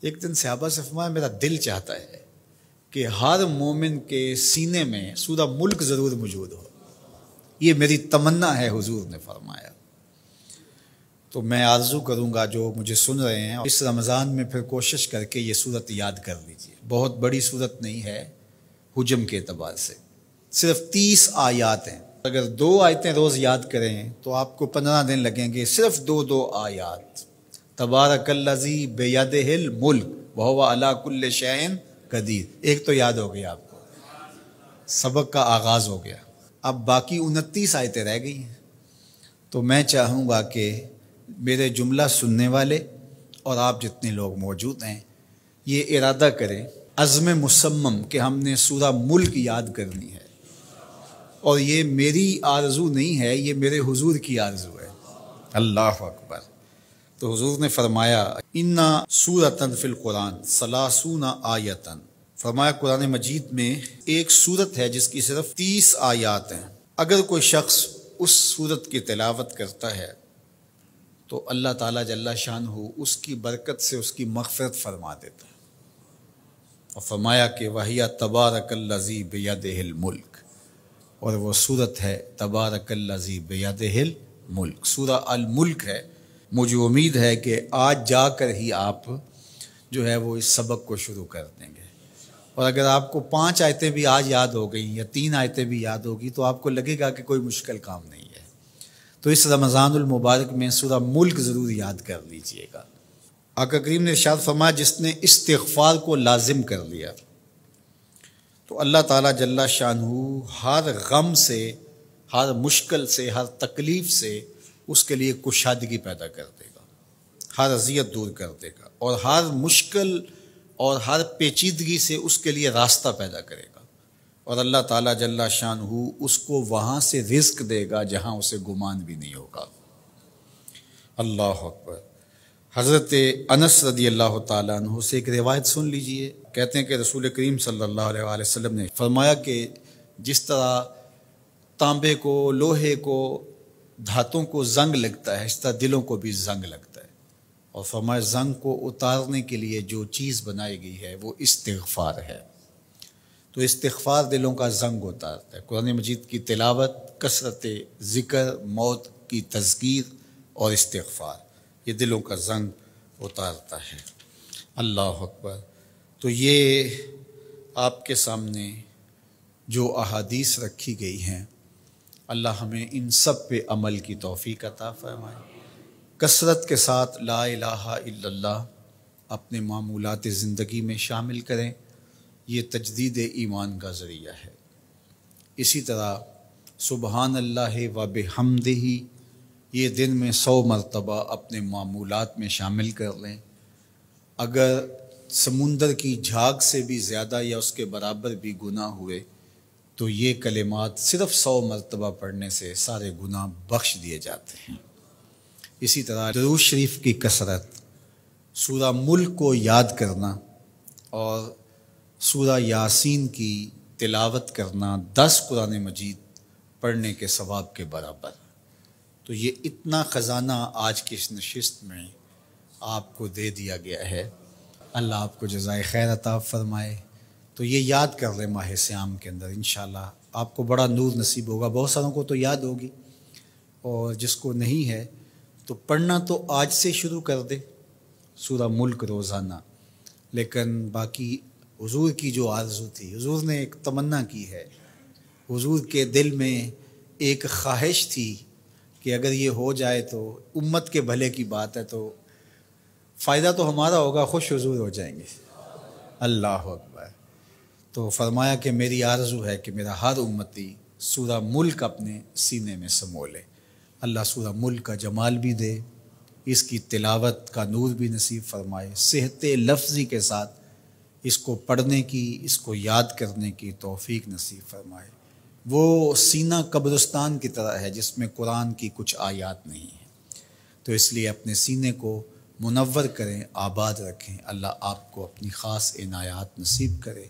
ایک دن صحابہ سے فرمایا میرا دل چاہتا ہے کہ ہر مومن کے سینے میں سورہ ملک ضرور موجود ہو، یہ میری تمنا ہے حضور نے فرمایا۔ تو میں آرزو کروں گا جو مجھے سن رہے ہیں اس رمضان میں پھر کوشش کر کے یہ صورت یاد کر لیجیے۔ بہت بڑی صورت نہیں ہے حجم کے اعتبار سے، صرف 30 آیات ہیں۔ اگر 2 آیتیں روز یاد کریں تو آپ کو 15 دن لگیں گے، صرف 2 آیات۔ تبارک الذی بیدہ الملک وہو علی کل شیء قدیر، ایک تو یاد ہو گیا آپ کو، سبق کا آغاز ہو گیا۔ اب باقی 29 آیتیں رہ گئی ہیں، تو میں چاہوں گا کہ میرے جملہ سننے والے اور آپ جتنے لوگ موجود ہیں یہ ارادہ کریں، عزم مصمم کہ ہم نے سورہ ملک یاد کرنی ہے، اور یہ میری آرزو نہیں ہے، یہ میرے حضور کی آرزو ہے۔ اللہ اکبر۔ تو حضور نے فرمایا اِنَّ سورۃ فی القرآن 30 آیۃ، فرمایا قرآن مجید میں ایک سورت ہے جس کی صرف 30 آیات ہیں۔ اگر کوئی شخص اس سورت کی تلاوت کرتا ہے تو اللہ تعالیٰ جل شانہ اس کی برکت سے اس کی مغفرت فرما دیتا ہے، اور فرمایا کہ وَهِيَ تَبَارَكَ الَّذِي بِيَدِهِ الْمُلْكُ، اور وہ سورت ہے تبارک الذی بیدہ الملک، سورہ الملک ہے۔ مجھے امید ہے کہ آج جا کر ہی آپ جو ہے وہ اس سبق کو شروع کر دیں گے، اور اگر آپ کو 5 آیتیں بھی آج یاد ہو گئیں یا 3 آیتیں بھی یاد ہوگی تو آپ کو لگے گا کہ کوئی مشکل کام نہیں ہے۔ تو اس رمضان المبارک میں سورہ ملک ضرور یاد کر لیجئے گا۔ آقا کریم نے ارشاد فرمایا جس نے استغفار کو لازم کر لیا تو اللہ تعالیٰ جل شانہ ہر غم سے، ہر مشکل سے، ہر تکلیف سے اس کے لیے کشادگی پیدا کر دے گا، ہر اذیت دور کر دے گا، اور ہر مشکل اور ہر پیچیدگی سے اس کے لیے راستہ پیدا کرے گا، اور اللہ تعالیٰ جل شانہ اس کو وہاں سے رزق دے گا جہاں اسے گمان بھی نہیں ہوگا۔ اللہ اکبر۔ حضرت انس رضی اللہ تعالیٰ عنہ سے ایک روایت سن لیجئے۔ کہتے ہیں کہ رسول کریم صلی اللہ علیہ وآلہ وسلم نے فرمایا کہ جس طرح تانبے کو، لوہے کو، دھاتوں کو زنگ لگتا ہے اس طرح دلوں کو بھی زنگ لگتا ہے، اور فرمایا زنگ کو اتارنے کے لیے جو چیز بنائی گئی ہے وہ استغفار ہے۔ تو استغفار دلوں کا زنگ اتارتا ہے۔ قرآن مجید کی تلاوت، کثرت ذکر، موت کی تذکیر اور استغفار یہ دلوں کا زنگ اتارتا ہے۔ اللہ اکبر۔ تو یہ آپ کے سامنے جو احادیث رکھی گئی ہیں، اللہ ہمیں ان سب پہ عمل کی توفیق عطا فرمائے۔ کثرت کے ساتھ لا الہ الا اللہ اپنے معمولات زندگی میں شامل کریں، یہ تجدید ایمان کا ذریعہ ہے۔ اسی طرح سبحان اللہ و بحمدہ یہ دن میں 100 مرتبہ اپنے معمولات میں شامل کر لیں۔ اگر سمندر کی جھاگ سے بھی زیادہ یا اس کے برابر بھی گناہ ہوئے تو یہ کلمات صرف 100 مرتبہ پڑھنے سے سارے گناہ بخش دیے جاتے ہیں۔ اسی طرح درود شریف کی کثرت، سورہ ملک کو یاد کرنا اور سورہ یاسین کی تلاوت کرنا 10 قرآن مجید پڑھنے کے ثواب کے برابر۔ تو یہ اتنا خزانہ آج کی اس نشست میں آپ کو دے دیا گیا ہے۔ اللہ آپ کو جزائے خیر عطا فرمائے۔ تو یہ یاد کر لیں ماہ صیام کے اندر، انشاءاللہ آپ کو بڑا نور نصیب ہوگا۔ بہت ساروں کو تو یاد ہوگی، اور جس کو نہیں ہے تو پڑھنا تو آج سے شروع کر دے سورہ ملک روزانہ۔ لیکن باقی حضور کی جو آرزو تھی، حضور نے ایک تمنا کی ہے، حضور کے دل میں ایک خواہش تھی کہ اگر یہ ہو جائے تو امت کے بھلے کی بات ہے، تو فائدہ تو ہمارا ہوگا، خوش حضور ہو جائیں گے۔ اللہ اکبر۔ تو فرمایا کہ میری آرزو ہے کہ میرا ہر امتی سورہ ملک اپنے سینے میں سمو لے۔ اللہ سورہ ملک کا جمال بھی دے، اس کی تلاوت کا نور بھی نصیب فرمائے، صحت لفظی کے ساتھ اس کو پڑھنے کی، اس کو یاد کرنے کی توفیق نصیب فرمائے۔ وہ سینہ قبرستان کی طرح ہے جس میں قرآن کی کچھ آیات نہیں ہیں، تو اس لیے اپنے سینے کو منور کریں، آباد رکھیں۔ اللہ آپ کو اپنی خاص عنایات نصیب کرے۔